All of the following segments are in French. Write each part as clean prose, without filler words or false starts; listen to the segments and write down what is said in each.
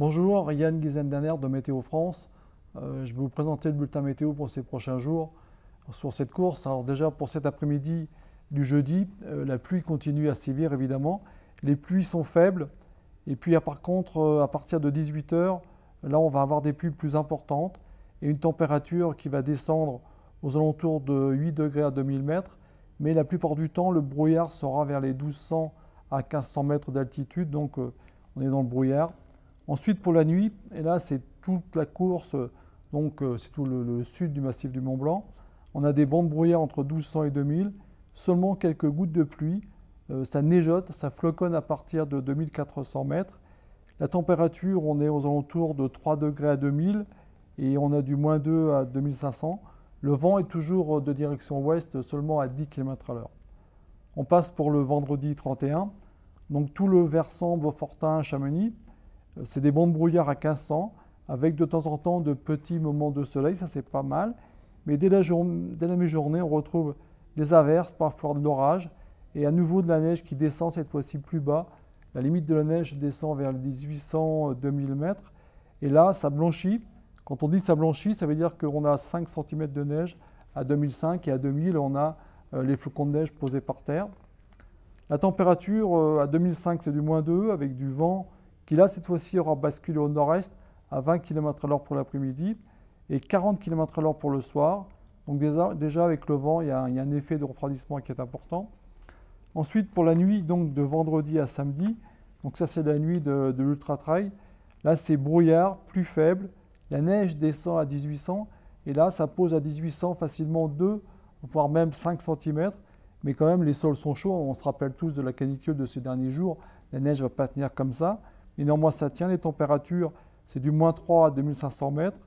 Bonjour, Yann Guizendaner de Météo France. Je vais vous présenter le bulletin météo pour ces prochains jours sur cette course. Alors déjà pour cet après-midi du jeudi, la pluie continue à sévir évidemment. Les pluies sont faibles et puis par contre à partir de 18 h, là on va avoir des pluies plus importantes et une température qui va descendre aux alentours de 8 degrés à 2000 mètres. Mais la plupart du temps le brouillard sera vers les 1200 à 1500 mètres d'altitude, donc on est dans le brouillard. Ensuite pour la nuit, et là c'est toute la course, donc c'est tout le sud du massif du Mont Blanc. On a des bancs de brouillard entre 1200 et 2000, seulement quelques gouttes de pluie. Ça neigeote, ça floconne à partir de 2400 mètres. La température, on est aux alentours de 3 degrés à 2000 et on a du -2 à 2500. Le vent est toujours de direction ouest, seulement à 10 km/h. On passe pour le vendredi 31, donc tout le versant Beaufortain-Chamonix. C'est des bancs de brouillard à 1500, avec de temps en temps de petits moments de soleil, ça c'est pas mal. Mais dès la mi-journée, on retrouve des averses, parfois de l'orage, et à nouveau de la neige qui descend cette fois-ci plus bas. La limite de la neige descend vers les 1800-2000 mètres, et là ça blanchit. Quand on dit ça blanchit, ça veut dire qu'on a 5 cm de neige à 2005 et à 2000, on a les flocons de neige posés par terre. La température à 2005, c'est du -2 avec du vent qui là, cette fois-ci, aura basculé au nord-est à 20 km/h pour l'après-midi et 40 km/h pour le soir. Donc déjà avec le vent, il y a un effet de refroidissement qui est important. Ensuite, pour la nuit, donc de vendredi à samedi, donc ça c'est la nuit de l'ultra-trail. Là, c'est brouillard, plus faible. La neige descend à 1800 et là, ça pose à 1800 facilement 2, voire même 5 cm. Mais quand même, les sols sont chauds. On se rappelle tous de la canicule de ces derniers jours. La neige ne va pas tenir comme ça. Et néanmoins, ça tient. Les températures, c'est du -3 à 2500 mètres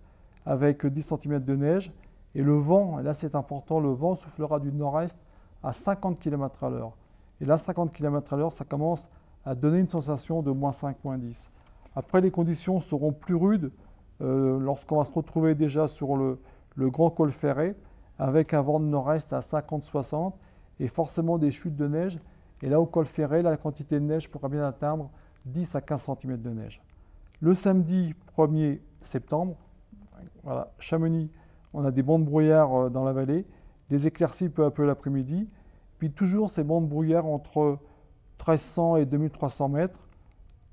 avec 10 cm de neige. Et le vent, et là c'est important, le vent soufflera du nord-est à 50 km/h. Et là, 50 km/h, ça commence à donner une sensation de -5, -10. Après, les conditions seront plus rudes lorsqu'on va se retrouver déjà sur le grand col Ferret avec un vent de nord-est à 50-60 et forcément des chutes de neige. Et là, au col Ferret, la quantité de neige pourra bien atteindre 10 à 15 cm de neige. Le samedi 1er septembre, voilà, Chamonix, on a des bancs de brouillard dans la vallée, des éclaircies peu à peu l'après-midi, puis toujours ces bancs de brouillard entre 1300 et 2300 mètres,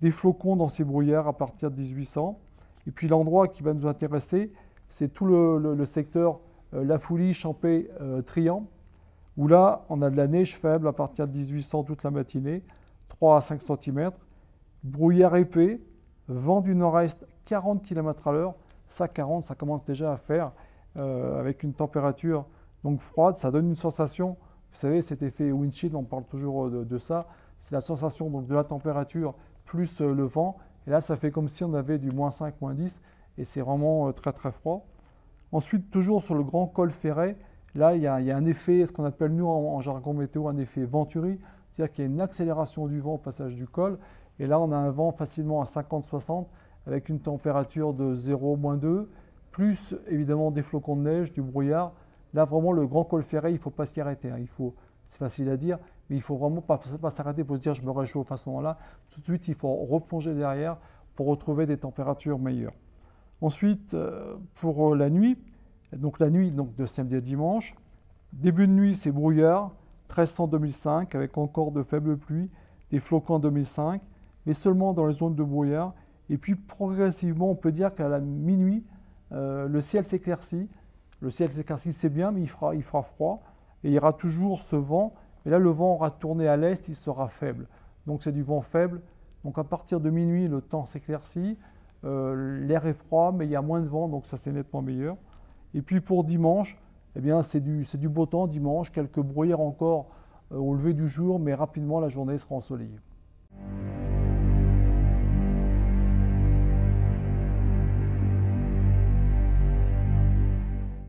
des flocons dans ces brouillards à partir de 1800. Et puis l'endroit qui va nous intéresser, c'est tout le secteur La Foulie, Champé, Trian, où là, on a de la neige faible à partir de 1800 toute la matinée, 3 à 5 cm. Brouillard épais, vent du nord-est 40 km/h, ça 40, ça commence déjà à faire avec une température donc froide, ça donne une sensation, vous savez cet effet windshield, on parle toujours de ça, c'est la sensation donc, de la température plus le vent, et là ça fait comme si on avait du -5, -10, et c'est vraiment très très froid. Ensuite, toujours sur le grand col Ferret, là il y a un effet, ce qu'on appelle nous en jargon météo, un effet Venturi, c'est-à-dire qu'il y a une accélération du vent au passage du col. Et là, on a un vent facilement à 50-60 avec une température de 0, -2, plus évidemment des flocons de neige, du brouillard. Là, vraiment, le grand col Ferret, il ne faut pas s'y arrêter. C'est facile à dire, mais il ne faut vraiment pas s'arrêter pour se dire je me réchauffe à ce moment-là. Tout de suite, il faut replonger derrière pour retrouver des températures meilleures. Ensuite, pour la nuit, donc de samedi à dimanche, début de nuit, c'est brouillard, 1300-2005 avec encore de faibles pluies, des flocons en 2005. Mais seulement dans les zones de brouillard. Et puis progressivement, on peut dire qu'à la minuit, le ciel s'éclaircit. Le ciel s'éclaircit, c'est bien, mais il fera froid. Et il y aura toujours ce vent. Et là, le vent aura tourné à l'est, il sera faible. Donc c'est du vent faible. Donc à partir de minuit, le temps s'éclaircit. L'air est froid, mais il y a moins de vent, donc ça c'est nettement meilleur. Et puis pour dimanche, eh bien, c'est du beau temps dimanche. Quelques brouillards encore au lever du jour, mais rapidement la journée sera ensoleillée.